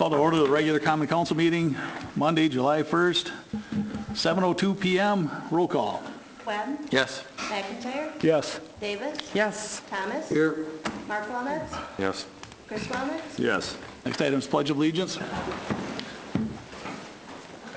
Call to order the regular common council meeting, Monday, July 1st, 7:02 PM. Roll call. Webb. Yes. McIntyre. Yes. Davis. Yes. Thomas. Here. Mark Walnuts. Yes. Chris Walnuts. Yes. Next item is Pledge of Allegiance. I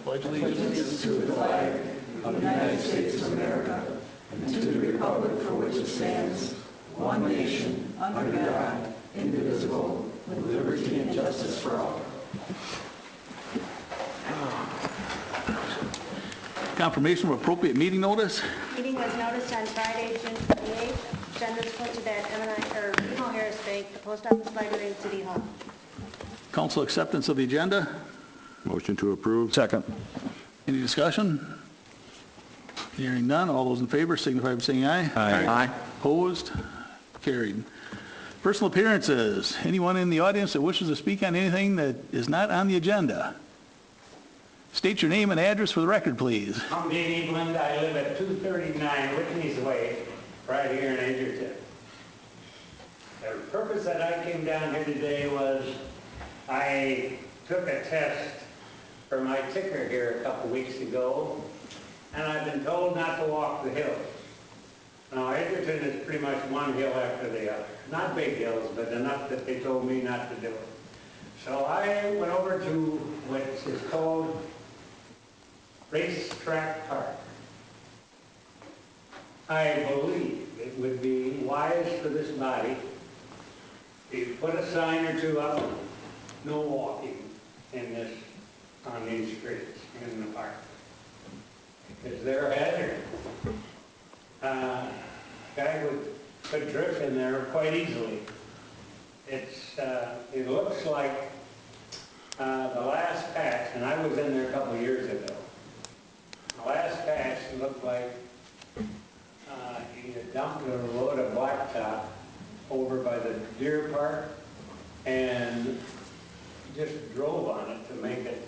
pledge allegiance to the flag of the United States of America and to the republic for which it stands, one nation, under God, indivisible, with liberty and justice for all. Confirmation of appropriate meeting notice. Meeting was noticed on Friday, June 28th. Agenda is posted at BMO Harris Bank, the Post Office Library, and City Hall. Council acceptance of the agenda. Motion to approve. Second. Any discussion? Hearing none. All those in favor signify by saying aye. Aye. Opposed? Carried. Personal appearances. Anyone in the audience that wishes to speak on anything that is not on the agenda? State your name and address for the record, please. I'm Dean Eveland. I live at 239 Whitney's Way, right here in Edgerton. The purpose that I came down here today was I took a test for my ticker here a couple weeks ago, and I've been told not to walk the hills. Now, Edgerton is pretty much one hill after the other. Not big hills, but enough that they told me not to do it. So I went over to what is called Racetrack Park. I believe it would be wise for this body to put a sign or two up, no walking on these streets in the park. Because they're a hazard. Guy could drift in there quite easily. It looks like the last patch, and I was in there a couple of years ago. The last patch looked like he had dumped a load of blacktop over by the deer park and just drove on it to make it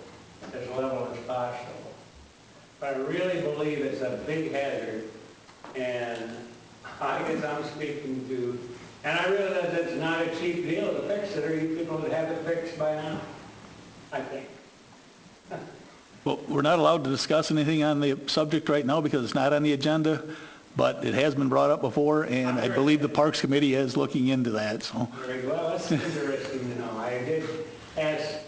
as level as possible. But I really believe it's a big hazard, and I guess I'm speaking to, and I realize it's not a cheap deal to fix it, or you people would have it fixed by now, I think. Well, we're not allowed to discuss anything on the subject right now because it's not on the agenda, but it has been brought up before, and I believe the Parks Committee is looking into that, so. Very well, that's interesting to know. I asked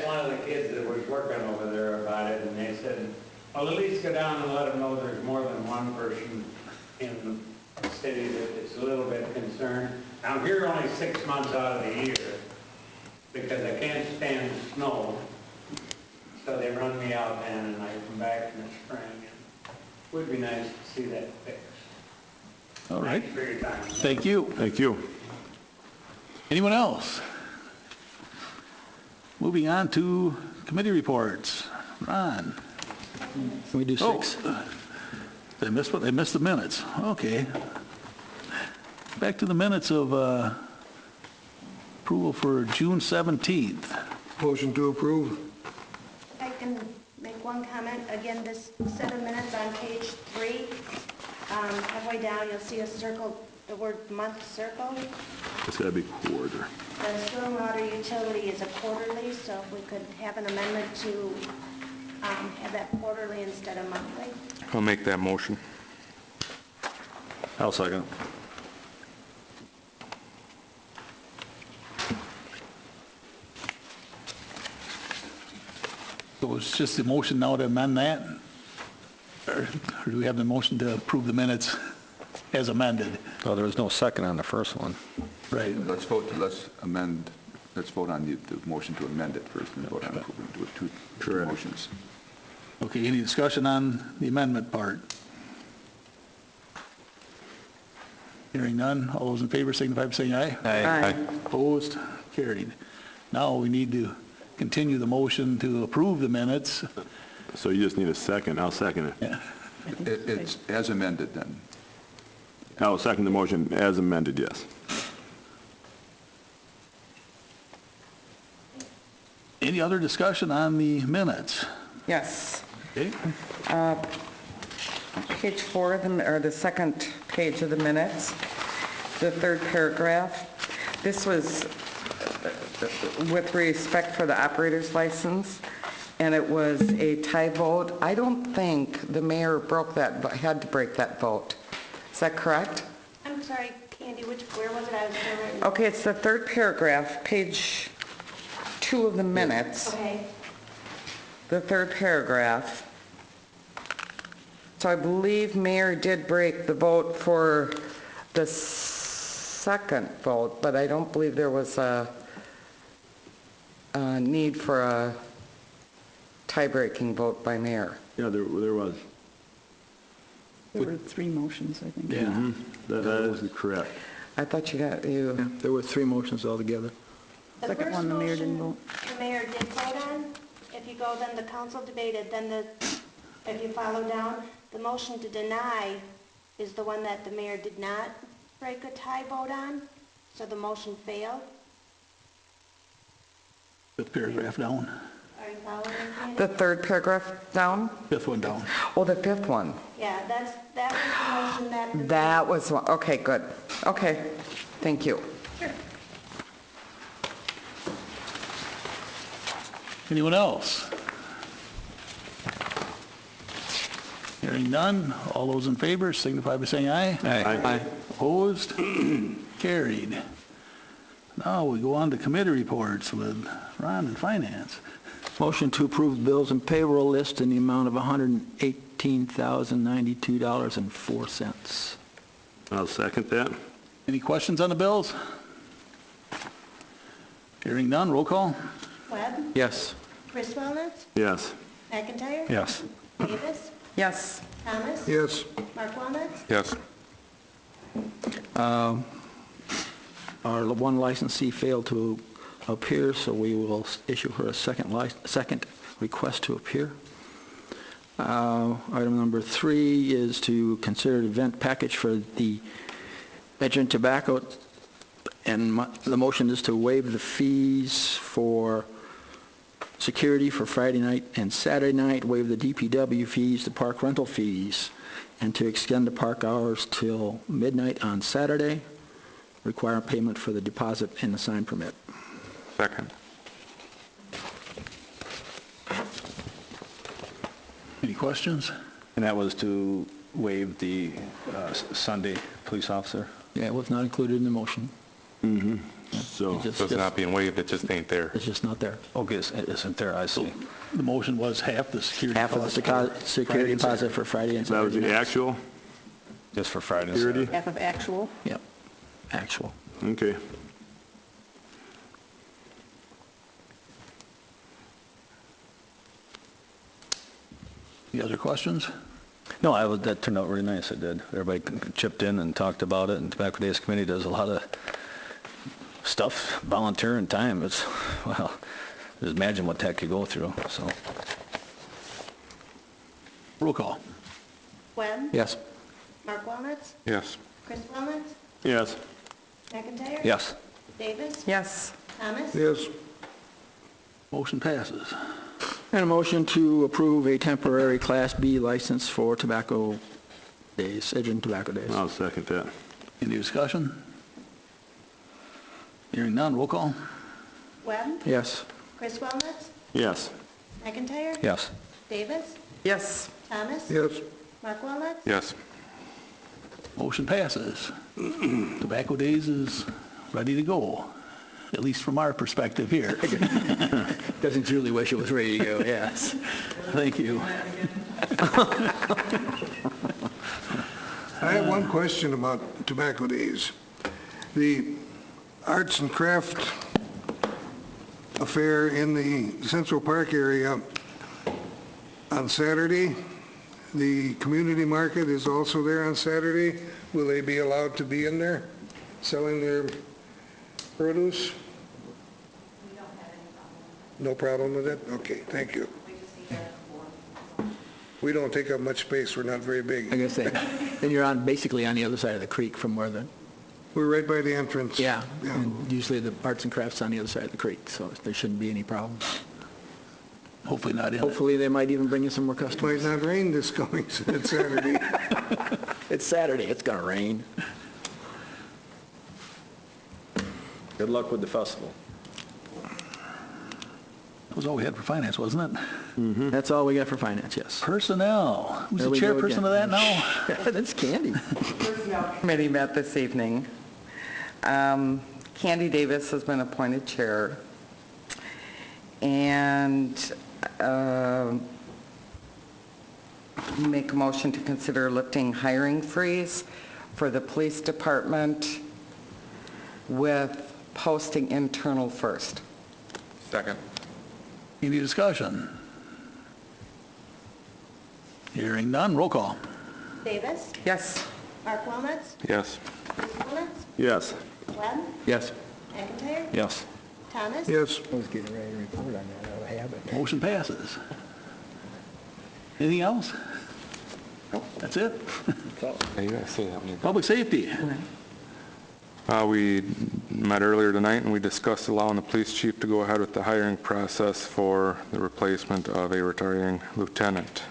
one of the kids that was working over there about it, and they said, well, at least go down and let them know there's more than one person in the city that is a little bit concerned. I'm here only 6 months out of the year because I can't stand snow. So they run me out then, and I come back in the spring. And it would be nice to see that fixed. All right. Thanks for your time. Thank you. Thank you. Anyone else? Moving on to committee reports. Ron. Can we do Oh, 6? they missed what? They missed the minutes. Okay. Back to the minutes of approval for June 17th. Motion to approve. I can make one comment. Again, this set of minutes on page 3, halfway down, you'll see a circle, the word month circle. It's got to be quarter. The stormwater utility is a quarterly, so if we could have an amendment to have that quarterly instead of monthly. I'll make that motion. I'll second. So it's just the motion now to amend that? Or do we have the motion to approve the minutes as amended? Oh, there was no second on the first one. Right. Let's vote on the motion to amend it first, and vote on approving. Do it two motions. Okay, any discussion on the amendment part? Hearing none, all those in favor signify by saying aye. Aye. Opposed? Carried. Now we need to continue the motion to approve the minutes. So you just need a second. I'll second it. Yeah. It's as amended then. I'll second the motion as amended, yes. Any other discussion on the minutes? Yes. Okay. Page 4, or the second page of the minutes, the third paragraph. This was with respect for the operator's license, and it was a tie vote. I don't think the mayor had to break that vote. Is that correct? I'm sorry, Candy, where was it? I was still written. Okay, it's the third paragraph, page 2 of the minutes. Okay. The third paragraph. So I believe mayor did break the vote for the second vote, but I don't believe there was a need for a tie-breaking vote by mayor. Yeah, there was. There were 3 motions, I think. Mhm. That is correct. I thought you. There were 3 motions altogether. The Second first one, the mayor didn't motion, vote. the mayor did vote on. If you go, then the council debated, then if you follow down, the motion to deny is the one that the mayor did not break a tie vote on, so the motion failed. Fifth paragraph down, Are you following me, Candy? The third paragraph down? fifth one down. Oh, the fifth one. Yeah, that was the motion that. the- That was one. Okay, good. Okay, thank you. Anyone else? Hearing none, all those in favor signify by saying aye. Aye. Opposed? Carried. Now we go on to committee reports with Ron and Finance. Motion to approve bills and payroll list in the amount of $118,092.04. I'll second that. Any questions on the bills? Hearing none, roll call. Webb, Yes. Chris Wellness, Yes. McIntyre. Yes. Davis, Yes. Thomas. Yes. Mark Wellness. Yes. Our one licensee failed to appear, so we will issue her a second request to appear. Item number 3 is to consider the event package for the Edgerton Tobacco, and the motion is to waive the fees for security for Friday night and Saturday night, waive the DPW fees, the park rental fees, and to extend the park hours till midnight on Saturday, require payment for the deposit and the sign permit. Second. Any questions? And that was to waive the Sunday police officer? Yeah, it was not included in the motion. So, It just- So it's not being waived, it just ain't there? It's just not there. Okay, it isn't there, I see. The motion was half the security Half of the cost for security Friday and deposit Saturday. for Friday and that was Saturday the nights. actual? Just for Friday and Security? Saturday? Half of actual. Yep, actual. Okay. Any other questions? No, that turned out really nice, it did. Everybody chipped in and talked about it, and Tobacco Days Committee does a lot of stuff, volunteer and time. It's, well, just imagine what that could go through, so. Roll call. Webb. Yes. Mark Wellness, Yes. Chris Wellness, Yes. McIntyre. Yes. Davis, Yes. Thomas. Yes. Motion passes. And a motion to approve a temporary Class B license for Tobacco Days, Edgerton Tobacco Days. I'll second that. Any discussion? Hearing none, roll call. Webb, Yes. Chris Wellness, Yes. McIntyre. Yes. Davis, Yes. Thomas. Yes. Mark Wellness. Yes. Motion passes. Tobacco Days is ready to go, at least from our perspective here. Doesn't truly wish it was ready to go, yes. Thank you. I have one question about Tobacco Days. The arts and craft affair in the Central Park area on Saturday, the community market is also there on Saturday. Will they be allowed to be in there selling their produce? No problem with it? Okay, thank you. We don't take up much space, we're not very big. I guess then you're basically on the other side of the creek from where We're right by the entrance. yeah. And usually the arts and crafts on the other side of the creek, so there shouldn't be any problem. Hopefully not in it. Hopefully they might even bring you some more Might customers. not rain this coming Saturday. It's Saturday, it's gonna rain. Good luck with the festival. was all we had for finance, wasn't it? That's all we got for finance, yes. Personnel. Who's There the we go chairperson again. of that now? That's Candy. Committee met this evening. Candy Davis has been appointed chair. And make a motion to consider lifting hiring freeze for the police department with posting internal first. Second. Any discussion? Hearing none, roll call. Davis? Yes. Mark Wilmots? Yes. Chris Wilmots? Yes. Webb? Yes. McIntyre? Yes. Thomas? Yes. I was getting ready to report on that out of habit. Motion passes. Anything else? That's it? You gotta say that when you're... Public safety. We met earlier tonight and we discussed allowing the police chief to go ahead with the hiring process for the replacement of a retiring lieutenant.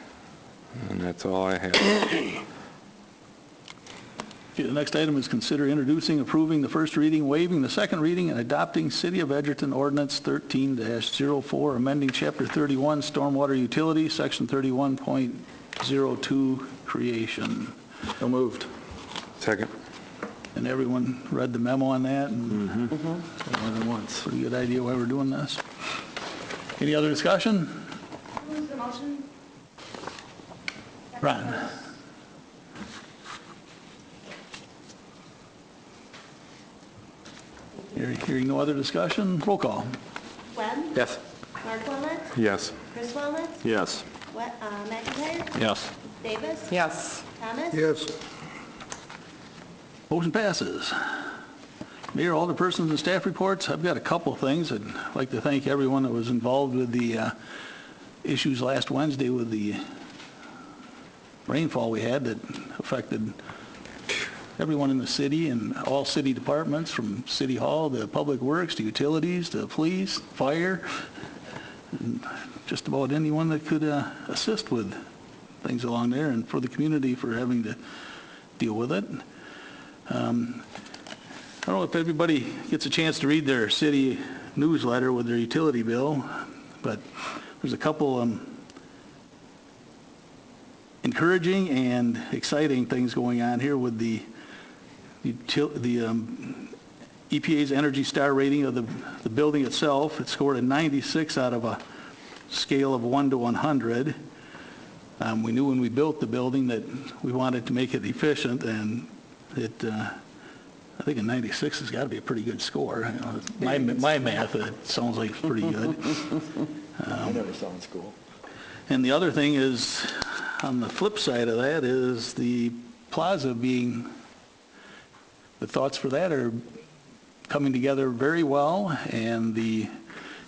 And that's all I have. Okay, the next item is consider introducing, approving the first reading, waiving the second reading, and adopting City of Edgerton Ordinance 13-04, amending Chapter 31, Stormwater Utilities, Section 31.02, creation. So moved. Second. And everyone read the memo on that, and More than once. pretty good idea why we're doing this. Any other discussion? Who's the motion? Ron? Hearing no other discussion, roll call. Webb? Yes. Mark Wilmots? Yes. Chris Wilmots? Yes. McIntyre? Yes. Davis? Yes. Thomas? Yes. Motion passes. Mayor, alderpersons, and staff reports. I've got a couple of things. I'd like to thank everyone that was involved with the issues last Wednesday with the rainfall we had that affected everyone in the city and all city departments, from City Hall to Public Works to Utilities to Police, Fire, and just about anyone that could assist with things along there, and for the community for having to deal with it. I don't know if everybody gets a chance to read their city newsletter with their utility bill, but there's a couple encouraging and exciting things going on here with the EPA's Energy Star rating of the building itself. It scored a 96 out of a scale of 1 to 100. We knew when we built the building that we wanted to make it efficient, and I think a 96 has got to be a pretty good score. You know, my math, it sounds like it's pretty good. I never saw in school. And the other thing is, on the flip side of that, is the plaza being, the thoughts for that are coming together very well, and the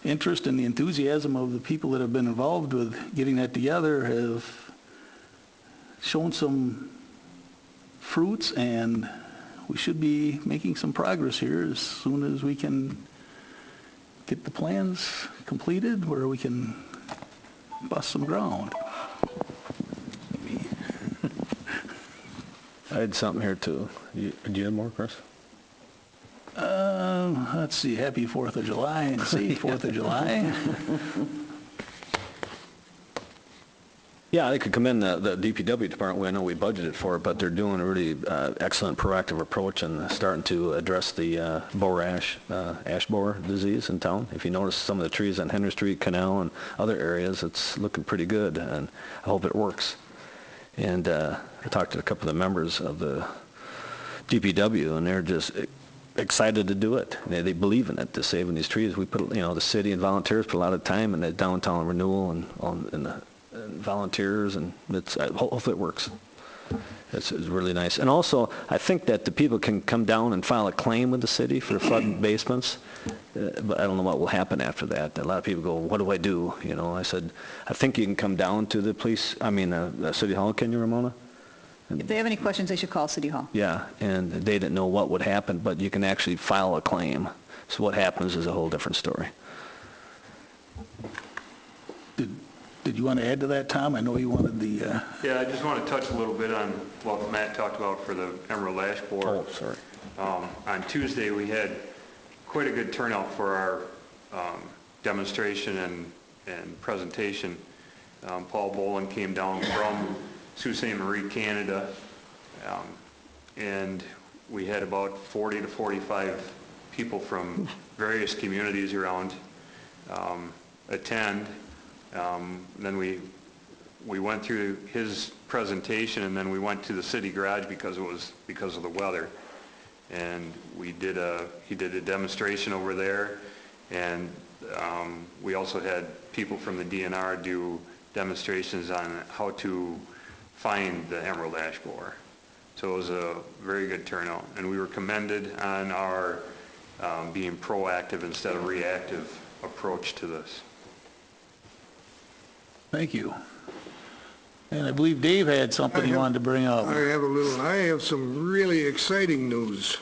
interest and the enthusiasm of the people that have been involved with getting that together have shown some fruits, and we should be making some progress here as soon as we can get the plans completed where we can bust some ground. I had something here too. Do you have more, Chris? Let's see, happy 4th of July and safe 4th of July. Yeah, I could commend the DPW department. I know we budgeted for it, but they're doing a really excellent proactive approach and starting to address the ash borer disease in town. If you notice some of the trees on Henry Street, Canal, and other areas, it's looking pretty good, and I hope it works. And I talked to a couple of the members of the DPW, and they're just excited to do it. They believe in it, to saving these trees. We put, the city and volunteers put a lot of time in the downtown renewal and volunteers, and hopefully it works. It's really nice. And also, I think that the people can come down and file a claim with the city for the flood basements, but I don't know what will happen after that. A lot of people go, what do I do? I said, I think you can come down to the City Hall, can you, Ramona? If they have any questions, they should call City Hall. Yeah, and they didn't know what would happen, but you can actually file a claim. So what happens is a whole different story. Did you want to add to that, Tom? I know you wanted the... Yeah, I just want to touch a little bit on what Matt talked about for the Emerald Ash Borer. Oh, sorry. On Tuesday, we had quite a good turnout for our demonstration and and presentation. Paul Boland came down from Sault Ste. Marie, Canada, and we had about 40 to 45 people from various communities around attend. Then we went through his presentation, and then we went to the city garage because of the weather, and he did a demonstration over there, and we also had people from the DNR do demonstrations on how to find the emerald ash borer. So it was a very good turnout, and we were commended on our being proactive instead of reactive approach to this. Thank you. And I believe Dave had something he wanted to bring up. I have some really exciting news.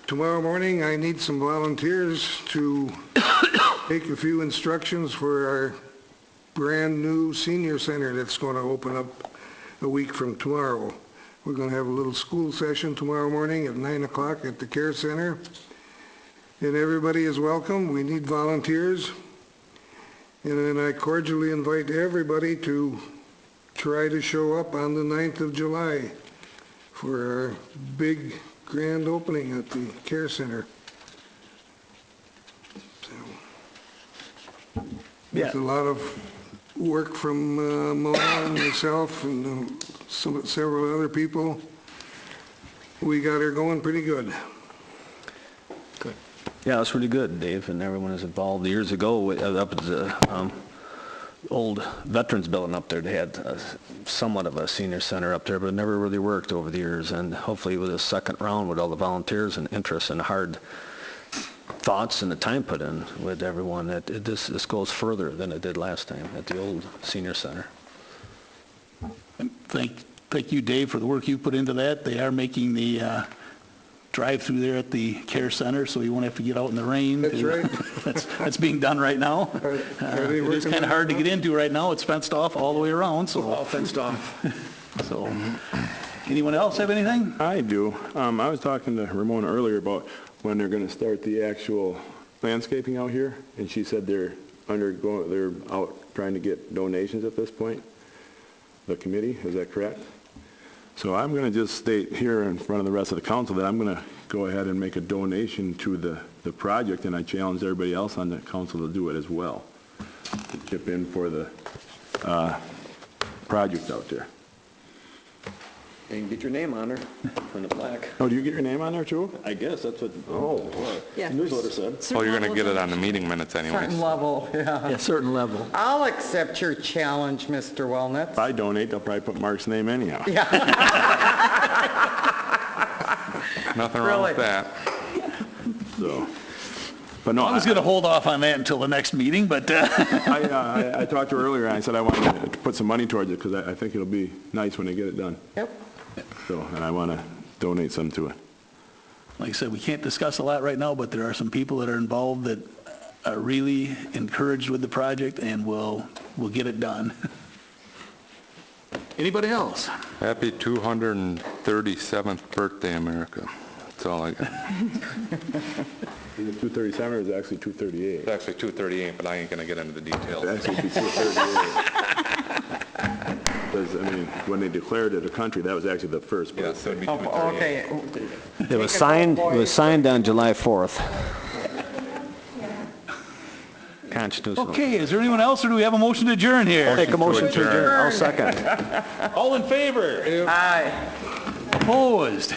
Tomorrow morning, I need some volunteers to take a few instructions for our brand-new senior center that's going to open up a week from tomorrow. We're going to have a little school session tomorrow morning at 9 o'clock at the Care Center. And everybody is welcome. We need volunteers. And then I cordially invite everybody to try to show up on the 9th of July for our big grand opening at the Care Center. So, with a lot of work from Mona and myself and several other people, we got her going pretty good. Good. Yeah, that's really good, Dave, and everyone is involved. Years ago, up at the old Veterans Building up there, they had somewhat of a senior center up there, but it never really worked over the years. And hopefully with this second round, with all the volunteers and interest and hard thoughts and the time put in with everyone, this goes further than it did last time at the old senior center. And thank you, Dave, for the work you put into that. They are making the drive-through there at the Care Center, so you won't have to get out in the rain. That's right. That's being done right now. It is kind of hard to get into right now. It's fenced off all the way around. So All fenced off. So, anyone else have anything? I do. I was talking to Ramona earlier about when they're going to start the actual landscaping out here, and she said they're out trying to get donations at this point, the committee, is that correct? So I'm going to just state here in front of the rest of the council that I'm going to go ahead and make a donation to the project, and I challenge everybody else on the council to do it as well, to chip in for the project out there. You can get your name on there, on the plaque. Oh, do you get your name on there too? I guess that's what Yeah. the newsletter said. Oh, you're going to get it on the meeting minutes anyways. Certain level, yeah. Yeah, certain level. I'll accept your challenge, Mr. Wellnut. If I donate, they'll probably put Mark's name anyhow. Nothing wrong with that. So, but no, I was going to hold off on that until the next meeting, but I talked to her earlier, and I said I wanted to put some money towards it because I think it'll be nice when they get it done. Yep. So, and I want to donate some to it. like I said, we can't discuss a lot right now, but there are some people that are involved that are really encouraged with the project and will get it done. Anybody else? Happy 237th birthday, America. That's all I got. Is it 237 or is it actually 238? It's actually 238, but I ain't going to get into the details. It actually be 238. Because, I mean, when they declared it a country, that was actually the first birthday. Yes, so it'd be 238. Okay. It was signed on July 4th. Constitutional. Okay, is there anyone else, or do we have a motion to adjourn here? Make a motion to adjourn. I'll second. All in favor? Aye. Opposed?